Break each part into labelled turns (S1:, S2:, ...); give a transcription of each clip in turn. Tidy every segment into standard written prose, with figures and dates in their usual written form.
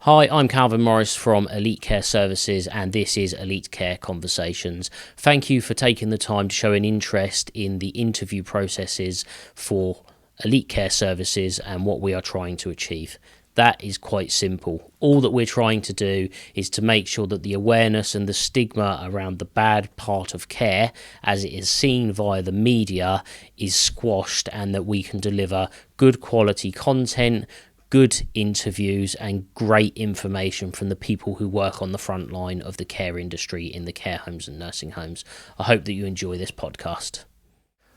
S1: Hi, I'm Calvin Morris from Elite Care Services, and this is Elite Care Conversations. Thank you for taking the time to show an interest in the interview processes for Elite Care Services and what we are trying to achieve. That is quite simple. All that we're trying to do is to make sure that the awareness and the stigma around the bad part of care, as it is seen via the media, is squashed, and that we can deliver good quality content, good interviews and great information from the people who work on the front line of the care industry in the care homes and nursing homes. I hope that you enjoy this podcast.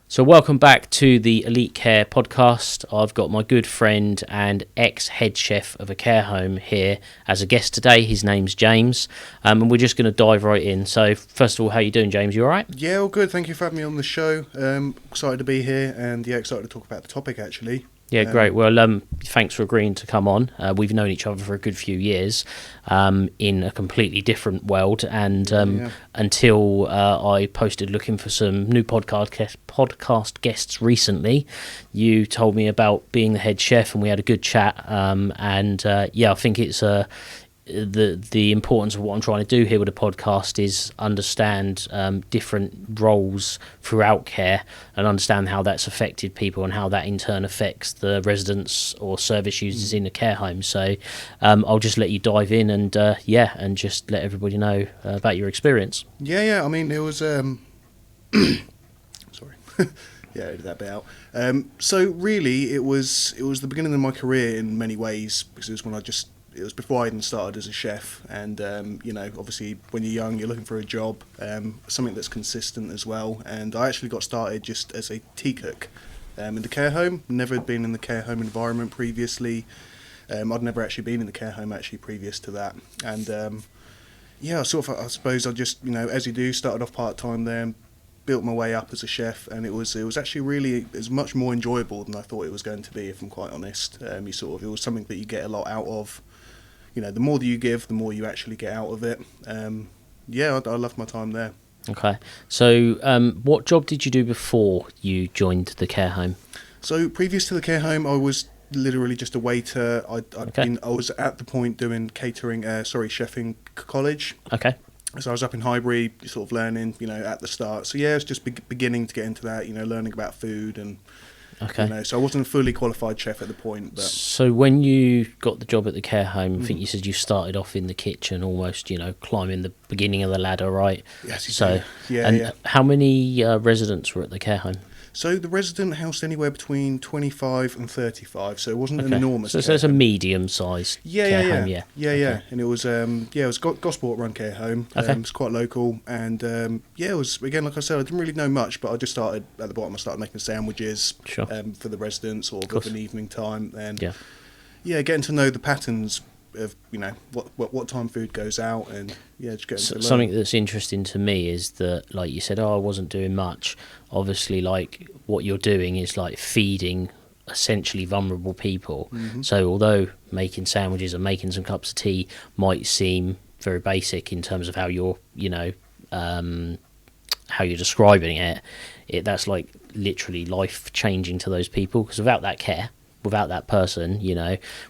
S1: So welcome back to the Elite Care podcast. I've got my good friend and ex-head chef of a care home here as a guest today. His name's James, and we're just going to dive right in. So first of all, how are you doing, James? You all right?
S2: Yeah, all good. Thank you for having me on the show. Excited to be here, and excited to talk about the topic, actually.
S1: Yeah, great. Well, thanks for agreeing to come on. We've known each other for a good few years in a completely different world. And until I posted looking for some new podcast guests recently, you told me about being the head chef, and we had a good chat. I think it's the importance of what I'm trying to do here with the podcast is understand different roles throughout care and understand how that's affected people and how that in turn affects the residents or service users in the care home. So I'll just let you dive in and just let everybody know about your experience.
S2: Yeah. I mean, it was sorry. Yeah, edit that bit out. So really, it was the beginning of my career in many ways, because it was before I even started as a chef, and obviously when you're young, you're looking for a job, something that's consistent as well. And I actually got started just as a tea cook in the care home. Never been in the care home environment previously. I'd never actually been in the care home previous to that. And I suppose I just, as you do, started off part time there and built my way up as a chef, and it was actually really, it was much more enjoyable than I thought it was going to be, if I'm quite honest. It was something that you get a lot out of. The more that you give, the more you actually get out of it. I loved my time there. Okay.
S1: So what job did you do before you joined the care home?
S2: So previous to the care home, I was literally just a waiter. I was at the point doing catering, chefing college.
S1: Okay.
S2: So I was up in Highbury, sort of learning, at the start. So yeah, it's just beginning to get into that, learning about food and...
S1: Okay.
S2: So I wasn't a fully qualified chef at the point. But.
S1: So when you got the job at the care home, I think you said you started off in the kitchen, almost, climbing the beginning of the ladder, right?
S2: Yes, you did.
S1: Yeah. How many residents were at the care home?
S2: So the resident housed anywhere between 25 and 35, so it wasn't an enormous.
S1: So it's a medium-sized care home, yeah.
S2: Yeah. And it was Gosport-run care home.
S1: Okay.
S2: It was quite local, and it was, again, like I said, I didn't really know much, but I just started at the bottom. I started making sandwiches for the residents or of an evening time, and getting to know the patterns of what time food goes out, and just getting to learn.
S1: Something that's interesting to me is that, like you said, I wasn't doing much. Obviously, like what you're doing is like feeding essentially vulnerable people. So although making sandwiches and making some cups of tea might seem very basic in terms of how you're describing it, that's like literally life changing to those people, because without that care, without that person,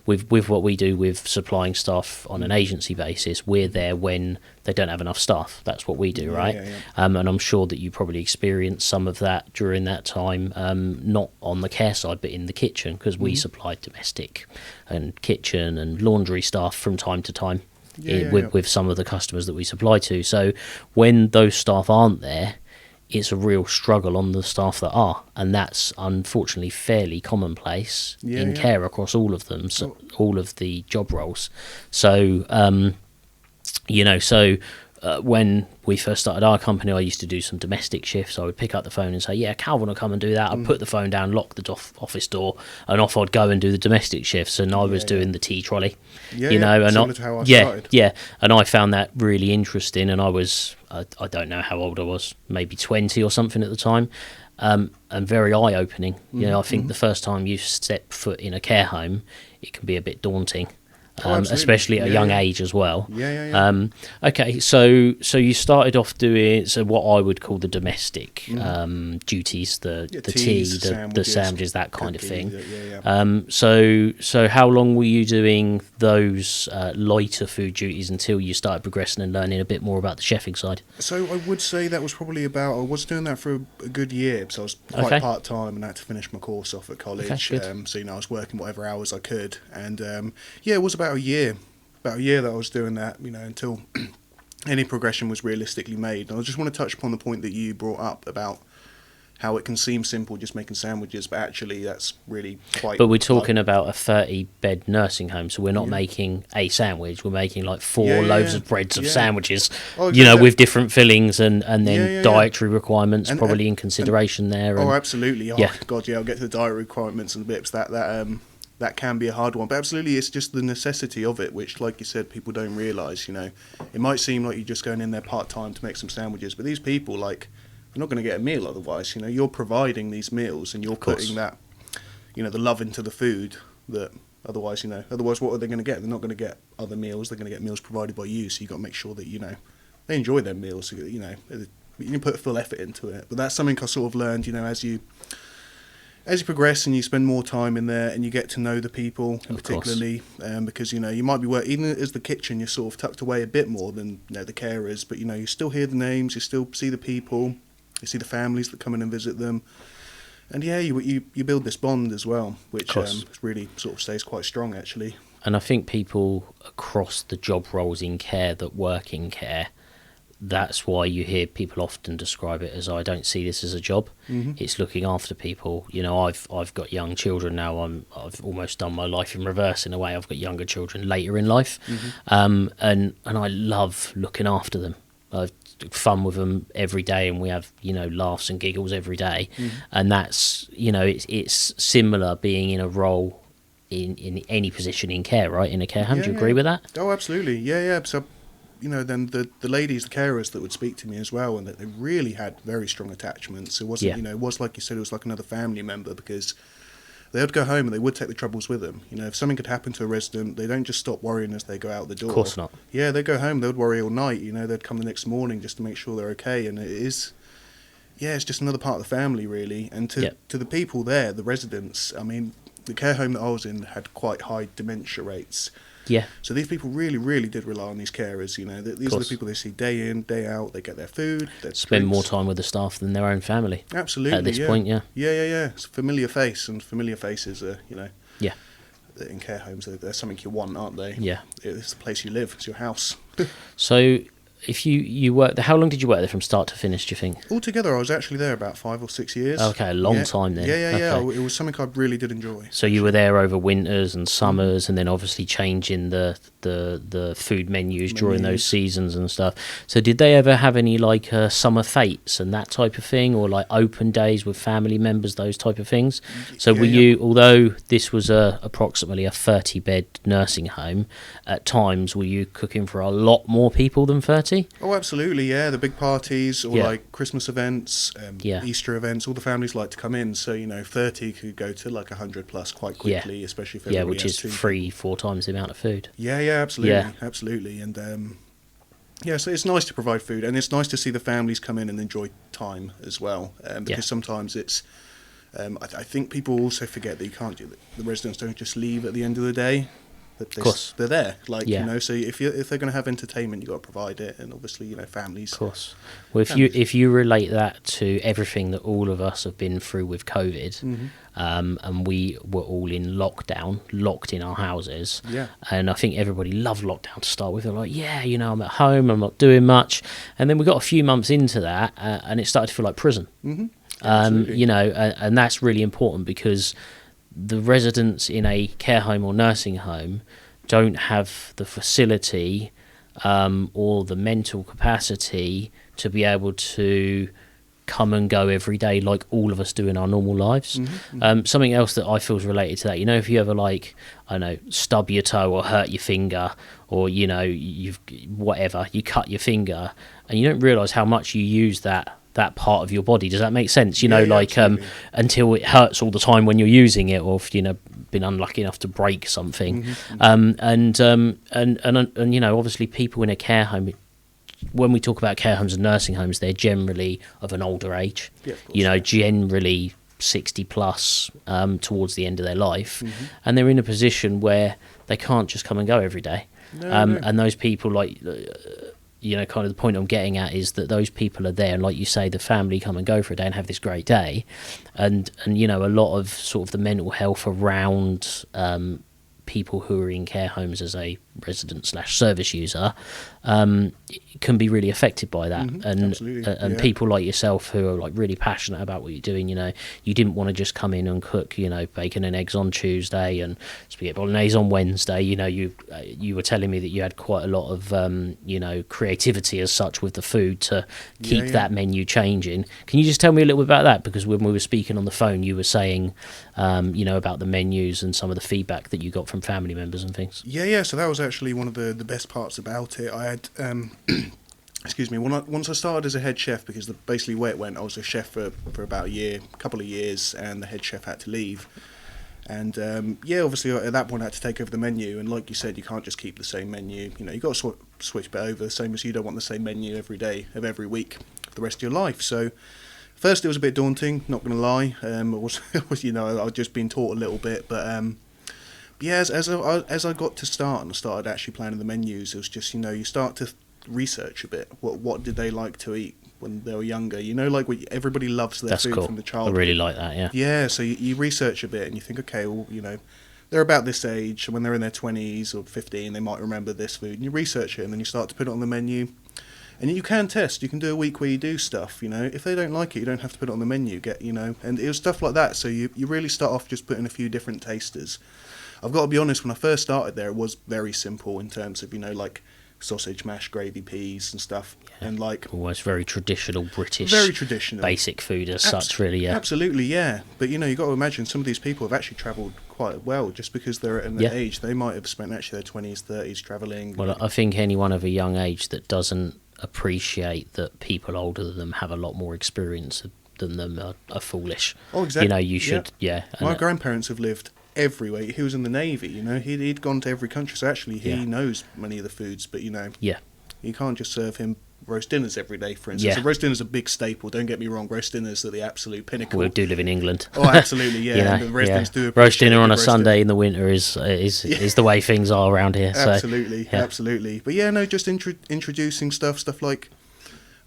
S1: with what we do with supplying staff on an agency basis, we're there when they don't have enough staff. That's what we do, right?
S2: Yeah.
S1: And I'm sure that you probably experienced some of that during that time, not on the care side, but in the kitchen, because we supplied domestic and kitchen and laundry staff from time to time with some of the customers that we supply to. So when those staff aren't there, it's a real struggle on the staff that are, and that's unfortunately fairly commonplace in care across all of them, so all of the job roles. So, when we first started our company, I used to do some domestic shifts. I would pick up the phone and say, yeah, Calvin will come and do that. I'd put the phone down, lock the office door, and off I'd go and do the domestic shifts. And I was doing the tea trolley,
S2: similar to how I started.
S1: Yeah, and I found that really interesting. And I was, I don't know how old I was, maybe 20 or something at the time, and very eye-opening. I think the first time you step foot in a care home, it can be a bit daunting.
S2: Oh, absolutely.
S1: especially at a
S2: Yeah,
S1: young
S2: yeah.
S1: age as well.
S2: Yeah.
S1: Okay, so you started off doing what I would call the domestic duties, the tea,
S2: Teas,
S1: the sandwiches, that kind of thing.
S2: cookies, yeah.
S1: So how long were you doing those lighter food duties until you started progressing and learning a bit more about the chefing side?
S2: So I would say that was probably I was doing that for a good year, because I was quite
S1: Okay.
S2: part-time and I had to finish my course off at college.
S1: Okay, good.
S2: So, I was working whatever hours I could. And, yeah, it was about a year that I was doing that, until any progression was realistically made. And I just want to touch upon the point that you brought up about how it can seem simple just making sandwiches, but actually that's really quite...
S1: But we're talking about a 30-bed nursing home, so we're not making a sandwich. We're making like four loaves of breads of sandwiches,
S2: Oh, exactly.
S1: with different fillings and then
S2: Yeah.
S1: dietary requirements
S2: And-
S1: probably in consideration there.
S2: Oh,
S1: And,
S2: absolutely. Oh,
S1: Yeah.
S2: God, yeah, I'll get to the dietary requirements and bits. That can be a hard one. But absolutely, it's just the necessity of it, which, like you said, people don't realise, It might seem like you're just going in there part-time to make some sandwiches, but these people, like, they're not going to get a meal otherwise. You're providing these meals and you're putting that, the love into the food that otherwise, what are they going to get? They're not going to get other meals. They're going to get meals provided by you. So you've got to make sure that, they enjoy their meals. So, you put full effort into it. But that's something I sort of learned, as you progress and you spend more time in there and you get to know the people, particularly because you might be even as the kitchen, you're sort of tucked away a bit more than the carers, but you still hear the names, you still see the people, you see the families that come in and visit them, and you build this bond as well, which really sort of stays quite strong actually.
S1: And I think people across the job roles in care that work in care, that's why you hear people often describe it as, I don't see this as a job. It's looking after people. I've got young children now. I've almost done my life in reverse in a way. I've got younger children later in life, and I love looking after them. I've fun with them every day, and we have laughs and giggles every day, and that's it's similar being in a role in any position in care, right? In a care home. Do you agree with that?
S2: Oh, absolutely. Yeah. So, then the ladies, the carers that would speak to me as well, and that they really had very strong attachments. It wasn't, it was like you said, it was like another family member, because they would go home and they would take the troubles with them. If something could happen to a resident, they don't just stop worrying as they go out the door.
S1: Of course not.
S2: Yeah, they'd go home, they would worry all night. They'd come the next morning just to make sure they're okay. And it's just another part of the family, really. And to the people there, the residents, I mean, the care home that I was in had quite high dementia rates.
S1: Yeah.
S2: So these people really, really did rely on these carers. These are the people they see day in, day out. They get their food, their
S1: spend
S2: drinks.
S1: more time with the staff than their own family.
S2: Absolutely.
S1: At this point, yeah.
S2: Yeah. It's a familiar face, and familiar faces are,
S1: Yeah.
S2: in care homes, they're something you want, aren't they?
S1: Yeah.
S2: It's the place you live. It's your house.
S1: So, if you worked there, how long did you work there from start to finish, do you think?
S2: Altogether, I was actually there about 5 or 6 years.
S1: Okay, a long time then.
S2: Yeah.
S1: Okay.
S2: It was something I really did enjoy.
S1: So you were there over winters and summers, and then obviously changing the food menus during those seasons and stuff. So did they ever have any like summer fetes and that type of thing, or like open days with family members, those type of things? So were you, although this was approximately a 30-bed nursing home, at times were you cooking for a lot more people than 30?
S2: Oh, absolutely, yeah. The big parties, or like Christmas events, Easter events, all the families like to come in. So, 30 could go to like 100 plus quite quickly, especially if everybody
S1: which is 3-4 times the amount of food.
S2: Yeah, absolutely. And, so it's nice to provide food, and it's nice to see the families come in and enjoy time as well, because sometimes it's, I think people also forget that you can't do the residents don't just leave at the end of the day. Of course, they're there. So if they're going to have entertainment, you've got to provide it, and obviously, families.
S1: Of course. Well, if you relate that to everything that all of us have been through with COVID, and we were all in lockdown, locked in our houses, and I think everybody loved lockdown to start with. They're like, I'm at home, I'm not doing much, and then we got a few months into that, and it started to feel like prison. And that's really important, because the residents in a care home or nursing home don't have the facility or the mental capacity to be able to come and go every day like all of us do in our normal lives. Something else that I feel is related to that, if you ever stub your toe or hurt your finger, or you cut your finger and you don't realise how much you use that part of your body. Does that make sense? Until it hurts all the time when you're using it, or if, been unlucky enough to break something.
S2: Mm-hmm.
S1: And you know, obviously people in a care home, when we talk about care homes and nursing homes, they're generally of an older age.
S2: Yeah, of course,
S1: you know,
S2: yeah.
S1: generally 60 plus, towards the end of their life,
S2: Mm-hmm.
S1: and they're in a position where they can't just come and go every day.
S2: No.
S1: And those people, like, you know, kind of the point I'm getting at is that those people are there, and like you say, the family come and go for a day and have this great day, and you know, a lot of sort of the mental health around people who are in care homes as a resident / service user can be really affected by that.
S2: Mhm,
S1: And
S2: absolutely,
S1: and
S2: yeah.
S1: people like yourself who are like really passionate about what you're doing, you know, you didn't want to just come in and cook, you know, bacon and eggs on Tuesday and spaghetti bolognese on Wednesday. You know, you were telling me that you had quite a lot of you know, creativity as such with the food to keep
S2: Yeah.
S1: that menu changing. Can you just tell me a little bit about that? Because when we were speaking on the phone, you were saying you know, about the menus and some of the feedback that you got from family members and things.
S2: Yeah. So that was actually one of the best parts about it. I had, excuse me, once I started as a head chef, because basically where it went, I was a chef for about a couple of years, and the head chef had to leave. And obviously at that point I had to take over the menu, and like you said, you can't just keep the same menu. You know, you got to switch it over, same as you don't want the same menu every day of every week for the rest of your life. So first it was a bit daunting, not going to lie. It was, you know, I'd just been taught a little bit, but yeah, as I got to start and started actually planning the menus, it was just, you know, you start to research a bit. What did they like to eat when they were younger? You know, like everybody loves their
S1: That's
S2: food
S1: cool.
S2: from the
S1: I
S2: childhood.
S1: really like that. Yeah.
S2: Yeah, so you research a bit and you think, okay, well, you know, they're about this age, and when they're in their 20s or 15, they might remember this food. And you research it, and then you start to put it on the menu. And you can test. You can do a week where you do stuff, you know. If they don't like it, you don't have to put it on the menu. You know, and it was stuff like that. So you really start off just putting a few different tasters. I've got to be honest, when I first started there, it was very simple in terms of, you know, like sausage, mashed gravy, peas and stuff. Yeah. And like
S1: almost very traditional British,
S2: very traditional
S1: basic food as such, really. Yeah,
S2: absolutely, yeah. But you know, you got to imagine some of these people have actually travelled quite well, just because they're at an age. They might have spent actually their 20s, 30s travelling.
S1: Well, I think anyone of a young age that doesn't appreciate that people older than them have a lot more experience than them are foolish.
S2: Oh, exactly.
S1: You know, you should, yeah.
S2: My grandparents have lived everywhere. He was in the Navy, you know, he'd gone to every country, so actually he knows many of the foods, but you know, you can't just serve him roast dinners every day, for instance. So roast dinner's a big staple, don't get me wrong, roast dinners are the absolute pinnacle.
S1: We do live in England.
S2: Oh, absolutely, yeah.
S1: You know,
S2: the residents do
S1: roast dinner on a Sunday
S2: dinner
S1: in the winter is the way things are around here.
S2: Absolutely,
S1: so,
S2: absolutely. But yeah, no, just introducing stuff like,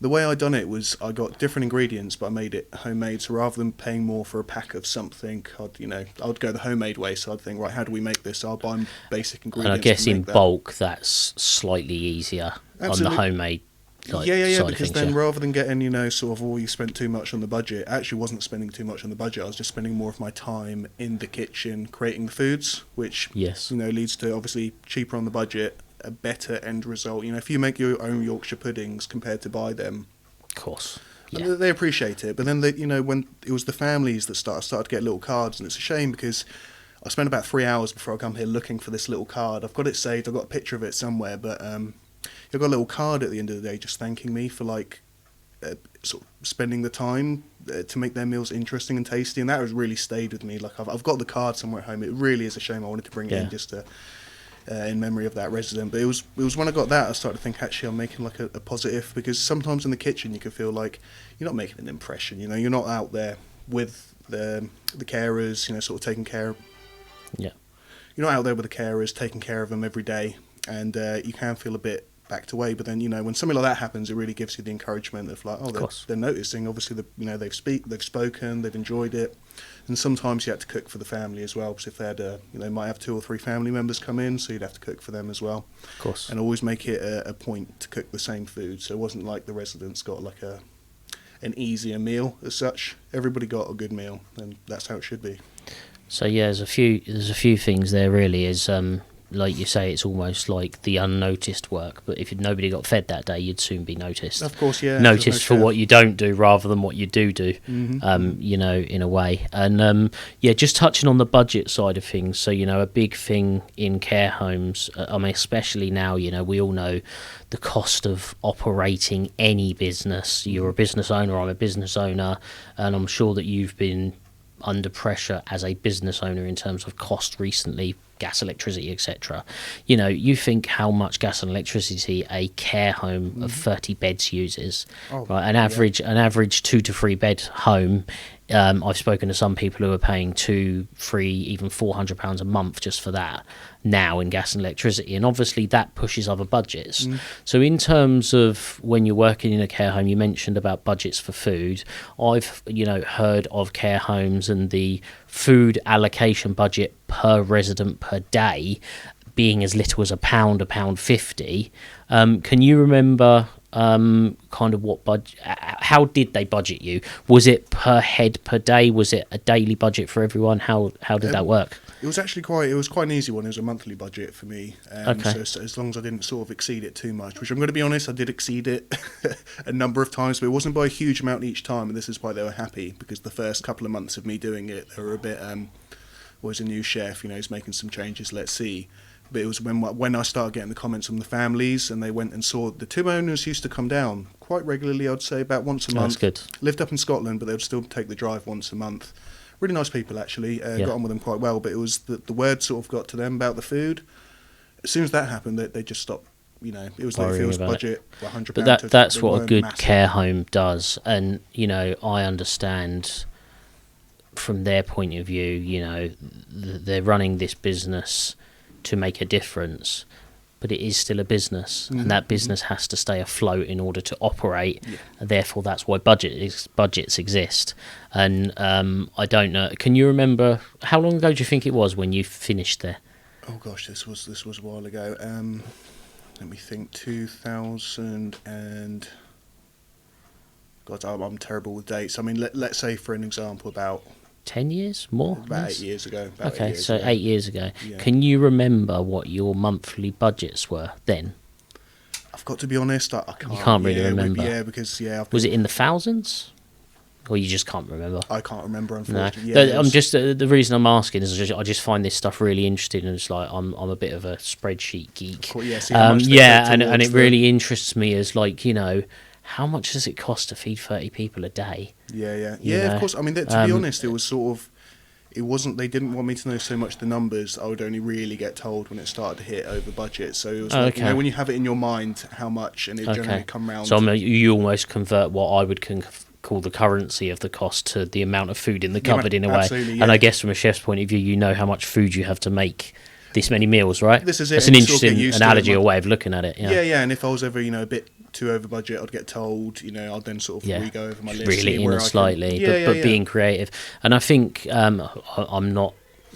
S2: the way I done it was I got different ingredients, but I made it homemade. So rather than paying more for a pack of something, I'd go the homemade way. So I'd think, right, how do we make this? I'll buy basic ingredients.
S1: And I guess in bulk, that's slightly easier on the homemade side
S2: because
S1: of things,
S2: then rather than getting, you know, sort of, you spent too much on the budget, I actually wasn't spending too much on the budget. I was just spending more of my time in the kitchen creating the foods, which, you know, leads to obviously cheaper on the budget, a better end result. You know, if you make your own Yorkshire puddings compared to buy them,
S1: of course,
S2: they appreciate it. But then you know, when it was the families that started to get little cards, and it's a shame because I spent about 3 hours before I come here looking for this little card. I've got it saved, I've got a picture of it somewhere, but I've got a little card at the end of the day just thanking me for like sort of spending the time to make their meals interesting and tasty, and that has really stayed with me. Like I've got the card somewhere at home. It really is a shame. I wanted to bring it in just to in memory of that resident. But it was when I got that I started to think, actually I'm making like a positive, because sometimes in the kitchen you can feel like you're not making an impression, you know, you're not out there with the carers, you know, sort of taking care. You're not out there with the carers taking care of them every day, and you can feel a bit backed away. But then, you know, when something like that happens, it really gives you the encouragement of like, they're noticing, obviously, you know, they've spoken, they've enjoyed it. And sometimes you had to cook for the family as well, because if they had they might have 2 or 3 family members come in, so you'd have to cook for them as well.
S1: Of course.
S2: And always make it a point to cook the same food, so it wasn't like the residents got like an easier meal as such. Everybody got a good meal, and that's how it should be.
S1: So yeah, there's a few things there really. Is like you say, it's almost like the unnoticed work, but if nobody got fed that day, you'd soon be noticed.
S2: Of course, yeah.
S1: Noticed for what you don't do rather than what you do.
S2: Mm-hmm.
S1: You know, in a way. And just touching on the budget side of things. So, you know, a big thing in care homes, I mean, especially now, you know, we all know the cost of operating any business. You're a business owner, I'm a business owner, and I'm sure that you've been under pressure as a business owner in terms of cost recently, gas, electricity, etc. You know, you think how much gas and electricity a care home of 30 beds uses, right? An average 2 to 3 bed home. I've spoken to some people who are paying £200, £300, even £400 a month just for that now in gas and electricity, and obviously that pushes other budgets. So in terms of when you're working in a care home, you mentioned about budgets for food. I've heard of care homes and the food allocation budget per resident per day being as little as £1.50. Can you remember kind of what budget? How did they budget you? Was it per head per day? Was it a daily budget for everyone? How did that work?
S2: It was actually quite an easy one. It was a monthly budget for me.
S1: Okay.
S2: So as long as I didn't sort of exceed it too much, which I'm going to be honest, I did exceed it a number of times, but it wasn't by a huge amount each time. And this is why they were happy, because the first couple of months of me doing it, they were a bit, was a new chef, he's making some changes, let's see. But it was when I started getting the comments from the families, and they went and saw the two owners used to come down quite regularly. I'd say about once a month.
S1: That's good.
S2: Lived up in Scotland, but they would still take the drive once a month. Really nice people, actually. Got on with them quite well. But it was the word sort of got to them about the food. As soon as that happened, they just stopped. It was like if it was budget £100.
S1: But that's what a good care home does, and I understand from their point of view. They're running this business to make a difference, but it is still a business, and that business has to stay afloat in order to operate. And therefore, that's why budgets exist. And I don't know. Can you remember how long ago do you think it was when you finished there?
S2: Oh gosh, this was a while ago. Let me think. 2000 and God, I'm terrible with dates. I mean, let's say for an example, about
S1: 10 years more?
S2: About 8 years ago.
S1: Okay, so 8 years ago. Yeah. Can you remember what your monthly budgets were then?
S2: I've got to be honest, I can't.
S1: You can't really remember?
S2: Because
S1: was it in the thousands? Or you just can't remember?
S2: I can't remember, unfortunately.
S1: No. I'm just the reason I'm asking is I just find this stuff really interesting, and it's like I'm a bit of a spreadsheet geek.
S2: Cool,
S1: and it really interests me as how much does it cost to feed 30 people a day?
S2: Yeah, of course. I mean, to be honest, it was sort of, it wasn't, they didn't want me to know so much the numbers. I would only really get told when it started to hit over budget. So it was when you have it in your mind how much, and it generally come round.
S1: So you almost convert what I would call the currency of the cost to the amount of food in the cupboard in a way.
S2: Yeah.
S1: And I guess from a chef's point of view, you know how much food you have to make this many meals, right?
S2: This is it.
S1: That's an interesting analogy or way of looking at it.
S2: Yeah. And if I was ever, a bit too over budget, I'd get told, I'd then sort of re-go over my list.
S1: Reel it in slightly, but being creative. And I think I'm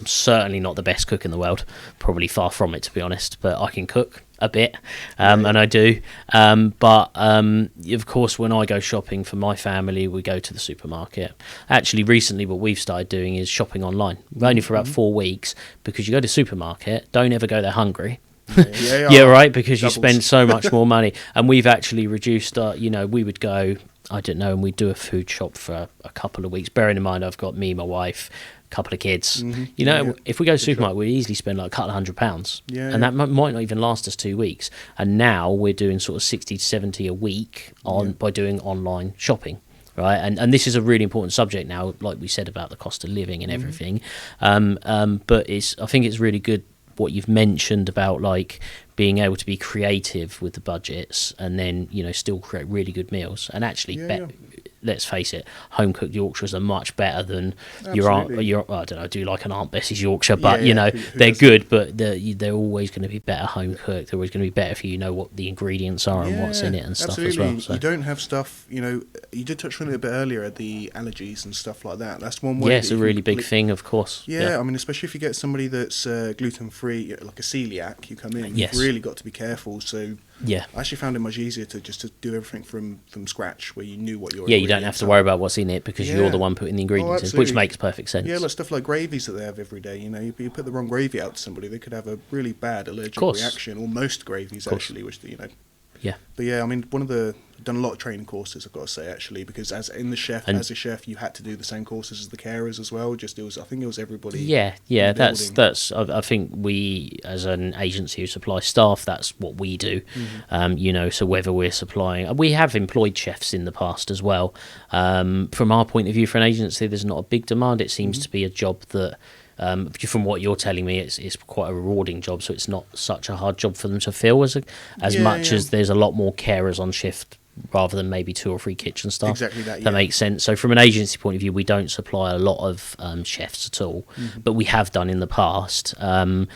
S1: certainly not the best cook in the world, probably far from it, to be honest, but I can cook a bit, and I do. But of course, when I go shopping for my family, we go to the supermarket. Actually, recently, what we've started doing is shopping online, only for about 4 weeks, because you go to the supermarket, don't ever go there hungry. Right, because you spend so much more money. And we've actually reduced we would go, I don't know, and we'd do a food shop for a couple of weeks, bearing in mind I've got me, my wife, a couple of kids. If we go to the supermarket, we'd easily spend like a couple of £100, and that might not even last us 2 weeks. And now we're doing sort of 60 to 70 a week by doing online shopping. Right, and this is a really important subject now, like we said about the cost of living and everything. But I think it's really good what you've mentioned about being able to be creative with the budgets, and then still create really good meals. And actually, let's face it, home cooked Yorkshires are much better than your I don't know, do like an Aunt Bessie's Yorkshire, but they're good, but they're always going to be better home cooked. They're always going to be better if you know what the ingredients are and what's in it and stuff as well. So.
S2: You don't have stuff, you did touch on it a bit earlier, the allergies and stuff like that. That's one way.
S1: Yeah, it's a really big thing, of course.
S2: I mean, especially if you get somebody that's gluten free, like a celiac, you come in, you've really got to be careful. So I actually found it much easier to do everything from scratch, where you knew what your
S1: you don't have to worry about what's in it, because you're the one putting the ingredients in, which makes perfect sense.
S2: Like stuff like gravies that they have every day. You put the wrong gravy out to somebody, they could have a really bad allergic reaction, or most gravies actually, which
S1: Yeah.
S2: But yeah, I mean, I've done a lot of training courses, I've got to say, actually, because as a chef, you had to do the same courses as the carers as well. I think it was everybody.
S1: Yeah,
S2: in the
S1: that's
S2: building.
S1: I think we, as an agency who supply staff, that's what we do. So whether we're supplying, we have employed chefs in the past as well. From our point of view, for an agency, there's not a big demand. It seems to be a job that, from what you're telling me, it's quite a rewarding job. So it's not such a hard job for them to fill as much as there's a lot more carers on shift rather than maybe 2 or 3 kitchen staff.
S2: Exactly that,
S1: That makes sense. So from an agency point of view, we don't supply a lot of chefs at all, but we have done in the past. You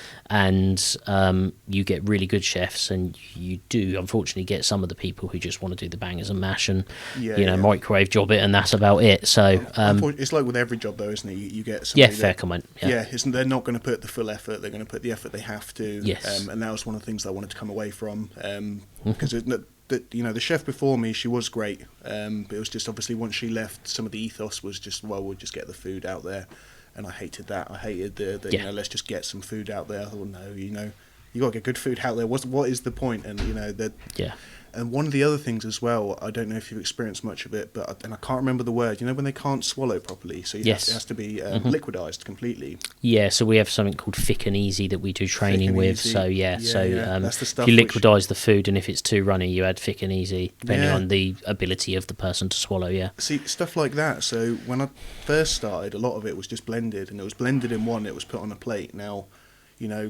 S1: get really good chefs, and you do unfortunately get some of the people who just want to do the bangers and mash and microwave job it, and that's about it. So
S2: it's like with every job, though, isn't it? You get somebody
S1: fair comment.
S2: They're not going to put the full effort. They're going to put the effort they have to.
S1: Yes.
S2: And that was one of the things that I wanted to come away from, because the chef before me, she was great, but it was just obviously once she left, some of the ethos was just, well, we'll just get the food out there, and I hated that. I hated the let's just get some food out there. I thought, no, you got to get good food out there. What is the point? And And one of the other things as well, I don't know if you've experienced much of it, and I can't remember the word. When they can't swallow properly, so it has to be liquidized completely.
S1: Yeah, so we have something called thick and easy that we do training with.
S2: Easy.
S1: So
S2: that's the stuff
S1: if you liquidise the food, and if it's too runny, you add thick and easy, depending
S2: Yeah.
S1: on the ability of the person to swallow. Yeah.
S2: See, stuff like that. So when I first started, a lot of it was just blended, and it was blended in one. It was put on a plate. Now,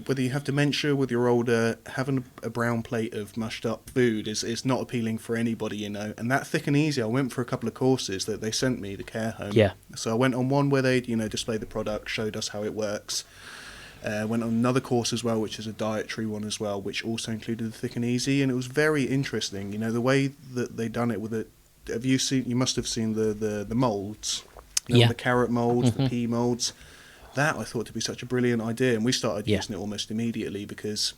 S2: whether you have dementia, whether you're older, having a brown plate of mushed up food is not appealing for anybody, And that thick and easy, I went for a couple of courses that they sent me, the care home.
S1: Yeah.
S2: So I went on one where they, displayed the product, showed us how it works. Went on another course as well, which is a dietary one as well, which also included the thick and easy, and it was very interesting. The way that they done it with it. You must have seen the moulds, the carrot moulds, the pea moulds. That I thought to be such a brilliant idea, and we started using it almost immediately because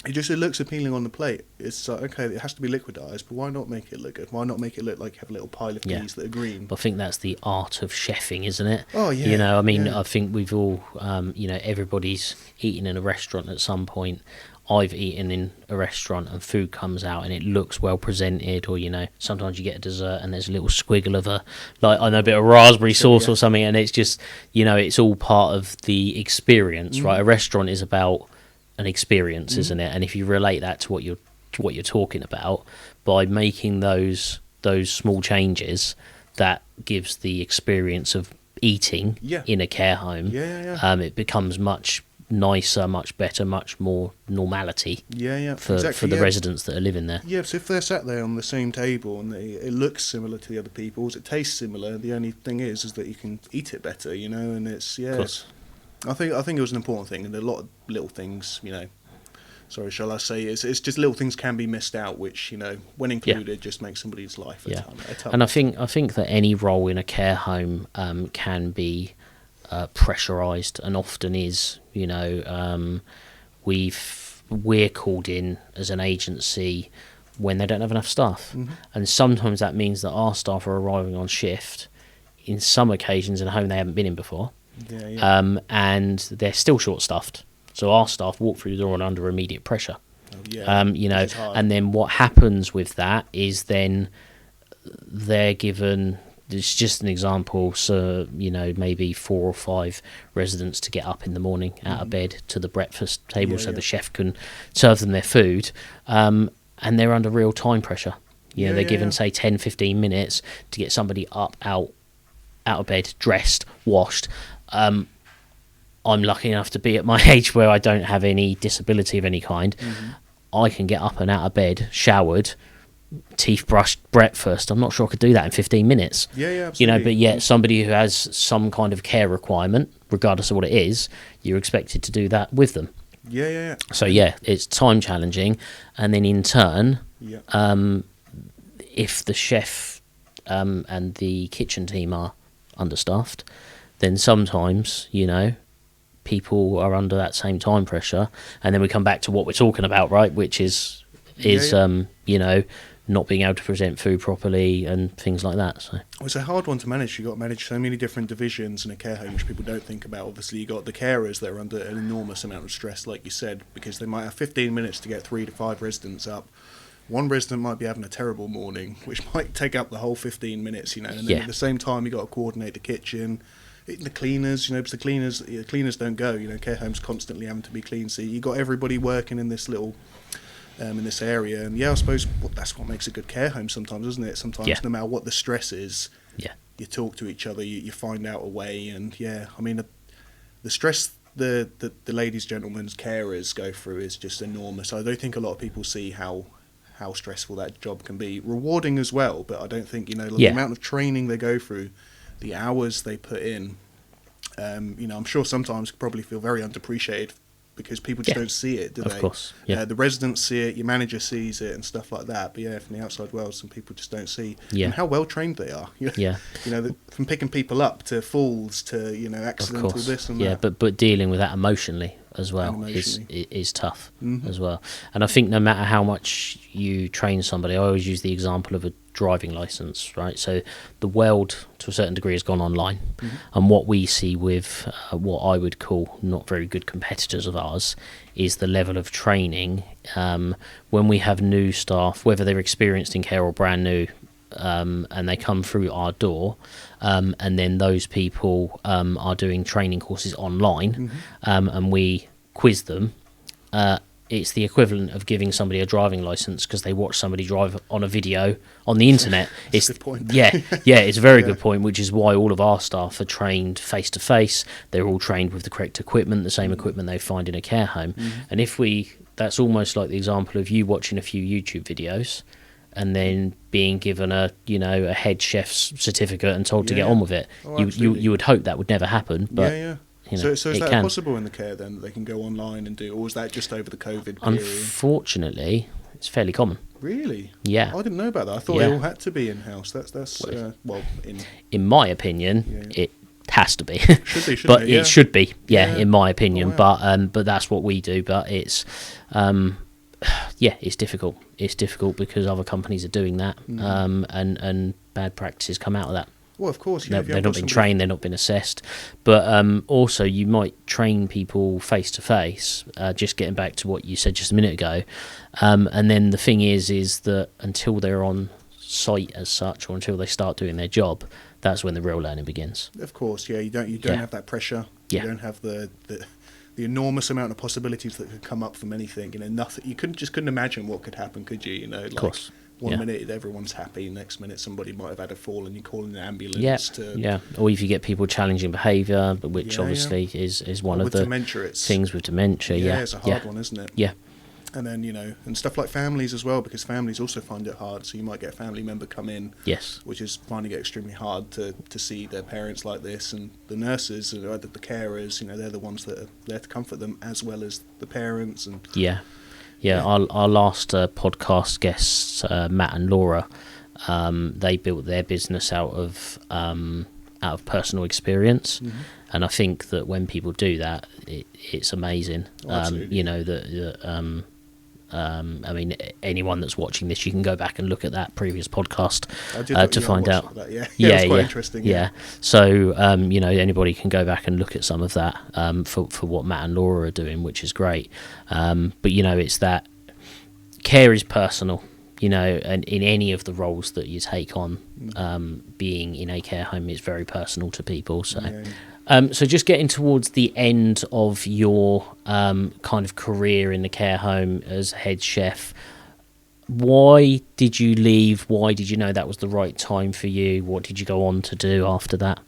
S2: it looks appealing on the plate. It's like, okay, it has to be liquidized, but why not make it look good? Why not make it look like you have a little pile of peas that are green?
S1: I think that's the art of chefing, isn't it?
S2: Oh yeah.
S1: I think we've all, everybody's eaten in a restaurant at some point. I've eaten in a restaurant and food comes out and it looks well presented, or sometimes you get a dessert and there's a little squiggle of a bit of raspberry sauce or something, and it's just it's all part of the experience, right? A restaurant is about an experience, isn't it? And if you relate that to what you're talking about, by making those small changes, that gives the experience of eating in a care home. It becomes much nicer, much better, much more normality for the residents that are living there.
S2: Yeah, so if they're sat there on the same table and it looks similar to the other people's, it tastes similar, the only thing is that you can eat it better, and it's I think it was an important thing, and a lot of little things, sorry, shall I say, it's just little things can be missed out, which, when included, just makes somebody's life a ton.
S1: And I think that any role in a care home can be pressurised, and often is. We're called in as an agency when they don't have enough staff, and sometimes that means that our staff are arriving on shift in some occasions in a home they haven't been in before, and they're still short-staffed. So our staff walk through the door and under immediate pressure. And then what happens with that is then they're given. It's just an example, so maybe 4 or 5 residents to get up in the morning out of bed to the breakfast table so the chef can serve them their food, and they're under real time pressure. They're given say 10-15 minutes to get somebody up, out of bed, dressed, washed. I'm lucky enough to be at my age where I don't have any disability of any kind. I can get up and out of bed, showered, teeth brushed, breakfast. I'm not sure I could do that in 15 minutes.
S2: Absolutely.
S1: But yet somebody who has some kind of care requirement, regardless of what it is, you're expected to do that with them. So it's time challenging, and then in turn, if the chef and the kitchen team are understaffed, then sometimes people are under that same time pressure, and then we come back to what we're talking about, right? Which is not being able to present food properly and things like that. So
S2: it's a hard one to manage. You've got to manage so many different divisions in a care home, which people don't think about. Obviously, you've got the carers that are under an enormous amount of stress, like you said, because they might have 15 minutes to get 3 to 5 residents up. one resident might be having a terrible morning, which might take up the whole 15 minutes, and then
S1: Yeah.
S2: at the same time, you got to coordinate the kitchen, the cleaners, because the cleaners don't go, care homes constantly having to be clean, so you got everybody working in this little, in this area, and I suppose that's what makes a good care home sometimes, isn't it? Sometimes, no matter what the stress is, you talk to each other, you find out a way, and the stress the ladies, gentlemen's carers go through is just enormous. I don't think a lot of people see how stressful that job can be. Rewarding as well, but I don't think, the amount of training they go through, the hours they put in, I'm sure sometimes probably feel very underappreciated because people just don't see it, do they?
S1: Of course, yeah.
S2: The residents see it, your manager sees it and stuff like that, but from the outside world, some people just don't see and how well trained they are. From picking people up to falls to, accidental this and that.
S1: But dealing with that emotionally as well is tough as well. And I think no matter how much you train somebody, I always use the example of a driving license, right? So the world to a certain degree has gone online, and what we see with what I would call not very good competitors of ours is the level of training when we have new staff, whether they're experienced in care or brand new, and they come through our door, and then those people are doing training courses online, and we quiz them. It's the equivalent of giving somebody a driving license because they watch somebody drive on a video on the internet.
S2: It's a good point.
S1: It's a very good point, which is why all of our staff are trained face to face. They're all trained with the correct equipment, the same equipment they find in a care home. And that's almost like the example of you watching a few YouTube videos and then being given a head chef's certificate and told to get on with it. You would hope that would never happen, but
S2: so is that possible in the care then, that they can go online and do, or is that just over the COVID period?
S1: Unfortunately, it's fairly common.
S2: Really?
S1: Yeah.
S2: I didn't know about that. I thought they all had to be in-house.
S1: In my opinion, it has to be.
S2: Should be, shouldn't it?
S1: It should be, in my opinion. Oh, wow. But that's what we do. But it's it's difficult. It's difficult because other companies are doing that, and bad practices come out of that.
S2: Well, of course,
S1: they've not been trained, they've not been assessed. But also, you might train people face to face. Just getting back to what you said just a minute ago, and then the thing is that until they're on site as such, or until they start doing their job, that's when the real learning begins.
S2: Of course, you don't have that pressure. You don't have the enormous amount of possibilities that could come up from anything. Nothing. You couldn't imagine what could happen, could you?
S1: Of course.
S2: One minute everyone's happy, next minute somebody might have had a fall and you call an ambulance.
S1: Or if you get people challenging behaviour, which obviously is one of the
S2: dementia,
S1: things with dementia.
S2: It's a hard one, isn't it?
S1: Yeah.
S2: And then, and stuff like families as well, because families also find it hard. So you might get a family member come in, which is finding it extremely hard to see their parents like this. And the nurses, the carers, they're the ones that are there to comfort them as well as the parents. And
S1: Our last podcast guests, Matt and Laura, they built their business out of personal experience, and I think that when people do that, it's amazing. Anyone that's watching this, you can go back and look at that previous podcast to find out.
S2: That, it was quite interesting.
S1: Yeah. So anybody can go back and look at some of that for what Matt and Laura are doing, which is great. But it's that care is personal. And in any of the roles that you take on, being in a care home is very personal to people. So. So just getting towards the end of your kind of career in the care home as head chef, why did you leave? Why did you know that was the right time for you? What did you go on to do after that?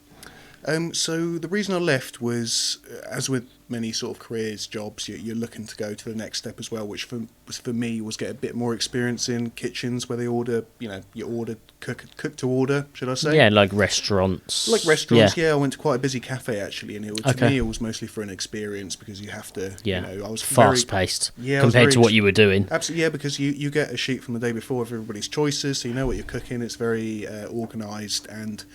S2: So the reason I left was, as with many sort of careers, jobs, you're looking to go to the next step as well, which for me was get a bit more experience in kitchens where they order, you order cook to order, should I say?
S1: Yeah, like restaurants.
S2: I went to quite a busy cafe actually, and to me it was mostly for an experience because you have to, I was
S1: fast paced compared to what you were doing.
S2: Absolutely, because you get a sheet from the day before of everybody's choices, so you know what you're cooking. It's very organised and.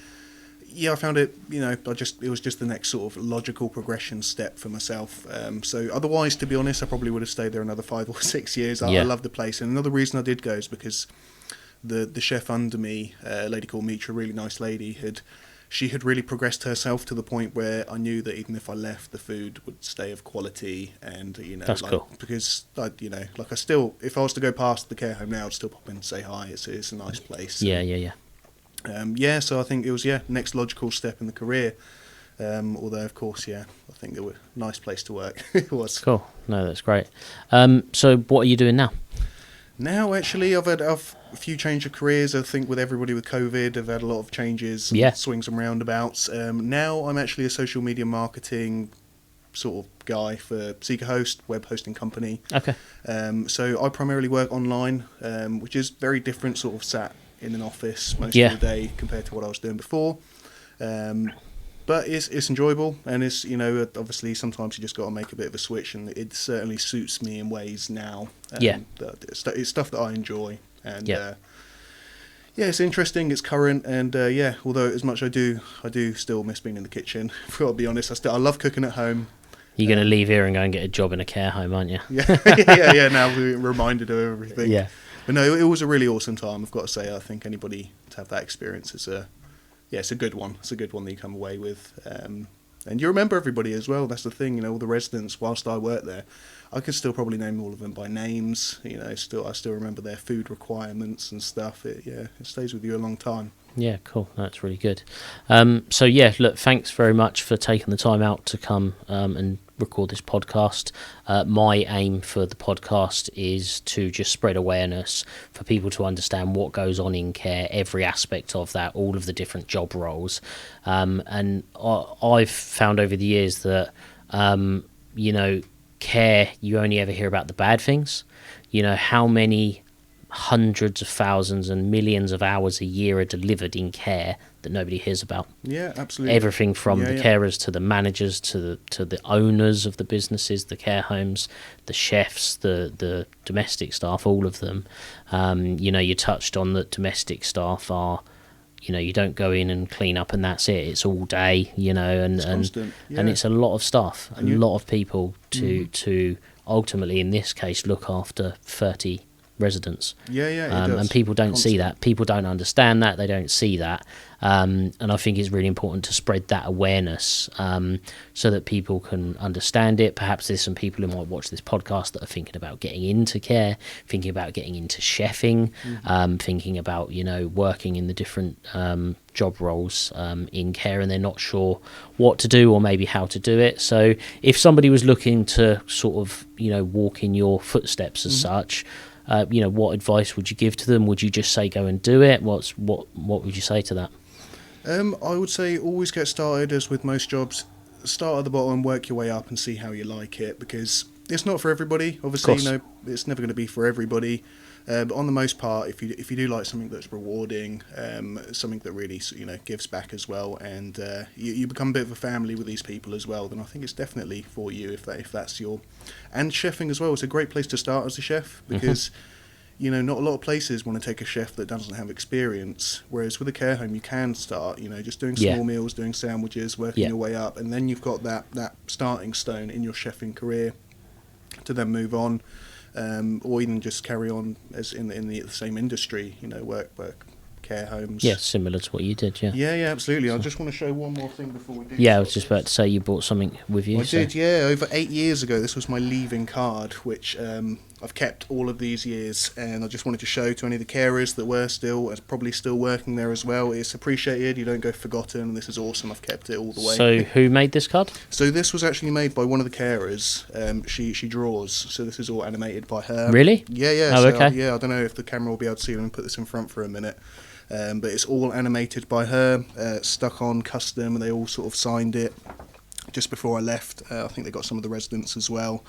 S2: I found it, it was just the next sort of logical progression step for myself. So otherwise, to be honest, I probably would have stayed there another 5 or 6 years. I love the place. And another reason I did go is because the chef under me, a lady called Mitra, a really nice lady, she had really progressed herself to the point where I knew that even if I left, the food would stay of quality, and
S1: That's cool.
S2: because I still, if I was to go past the care home now, I'd still pop in and say hi. It's a nice place.
S1: Yeah.
S2: So I think it was next logical step in the career. Although of course, I think it was a nice place to work. It was
S1: cool. No, that's great. So what are you doing now?
S2: Now, actually, I've had a few change of careers. I think with everybody with COVID, I've had a lot of changes, swings and roundabouts. Now I'm actually a social media marketing sort of guy for SeekerHost, web hosting company.
S1: Okay.
S2: So I primarily work online, which is very different, sort of sat in an office most of the day compared to what I was doing before. But it's enjoyable, and it's, obviously sometimes you just got to make a bit of a switch, and it certainly suits me in ways now. It's stuff that I enjoy, and it's interesting, it's current, and although as much I do still miss being in the kitchen. I've got to be honest, I love cooking at home.
S1: You're going to leave here and go and get a job in a care home, aren't you?
S2: Yeah. Now we're reminded of everything.
S1: Yeah.
S2: But no, it was a really awesome time. I've got to say, I think anybody to have that experience is it's a good one. It's a good one that you come away with. And you remember everybody as well. That's the thing, all the residents, whilst I worked there, I could still probably name all of them by names. I still remember their food requirements and stuff. It stays with you a long time. Yeah,
S1: cool. That's really good. Look, thanks very much for taking the time out to come and record this podcast. My aim for the podcast is to just spread awareness for people to understand what goes on in care, every aspect of that, all of the different job roles. And I've found over the years that, care, you only ever hear about the bad things. How many hundreds of thousands and millions of hours a year are delivered in care that nobody hears about.
S2: Yeah, absolutely.
S1: Everything from the carers to the managers to the owners of the businesses, the care homes, the chefs, the domestic staff, all of them. You touched on that domestic staff are, you don't go in and clean up and that's it. It's all day, and it's a lot of stuff, a lot of people to ultimately, in this case, look after 30 residents. And people don't see that. People don't understand that. They don't see that. And I think it's really important to spread that awareness so that people can understand it. Perhaps there's some people who might watch this podcast that are thinking about getting into care, thinking about getting into chefing, thinking about, working in the different job roles in care, and they're not sure what to do or maybe how to do it. So if somebody was looking to sort of, walk in your footsteps as such, what advice would you give to them? Would you just say go and do it? What would you say to that?
S2: I would say always get started, as with most jobs. Start at the bottom, work your way up, and see how you like it, because it's not for everybody. Obviously, it's never going to be for everybody. But on the most part, if you do like something that's rewarding, something that really gives back as well, and you become a bit of a family with these people as well, then I think it's definitely for you if that's your. And chefing as well. It's a great place to start as a chef, because not a lot of places want to take a chef that doesn't have experience. Whereas with a care home, you can start just doing small meals, doing sandwiches, working your way up, and then you've got that starting stone in your chefing career to then move on. Or even just carry on as in the same industry, work care homes.
S1: Yeah, similar to what you did,
S2: Yeah, absolutely. I just want to show one more thing before we do.
S1: Yeah, I was just about to say you brought something with you.
S2: I did, yeah. Over 8 years ago, this was my leaving card, which I've kept all of these years, and I just wanted to show to any of the carers that were probably still working there as well. It's appreciated. You don't go forgotten. And this is awesome. I've kept it all the way.
S1: So who made this card?
S2: So this was actually made by one of the carers. She draws, so this is all animated by her.
S1: Really?
S2: Yeah.
S1: Oh,
S2: so
S1: okay.
S2: I don't know if the camera will be able to see when I put this in front for a minute. But it's all animated by her, stuck on custom, and they all sort of signed it just before I left. I think they got some of the residents as well.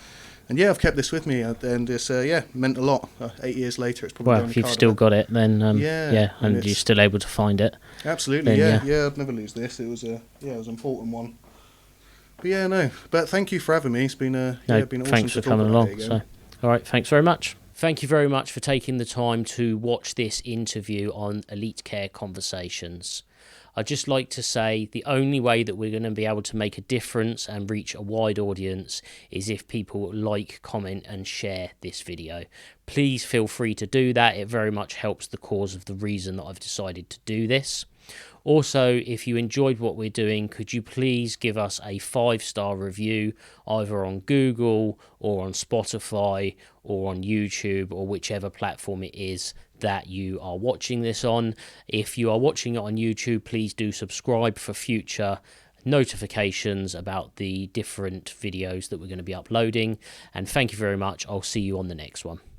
S2: And I've kept this with me, and it's meant a lot. 8 years later, it's probably.
S1: Well, if you've still got it, then and you're still able to find it.
S2: Absolutely, I'd never lose this. It was it was an important one. But But thank you for having me. It's been been awesome.
S1: Thanks for coming along. So, all right, thanks very much. Thank you very much for taking the time to watch this interview on Elite Care Conversations. I'd just like to say the only way that we're going to be able to make a difference and reach a wide audience is if people like, comment and share this video. Please feel free to do that. It very much helps the cause of the reason that I've decided to do this. Also, if you enjoyed what we're doing, could you please give us a 5-star review either on Google or on Spotify or on YouTube or whichever platform it is that you are watching this on. If you are watching it on YouTube, please do subscribe for future notifications about the different videos that we're going to be uploading. And thank you very much. I'll see you on the next one.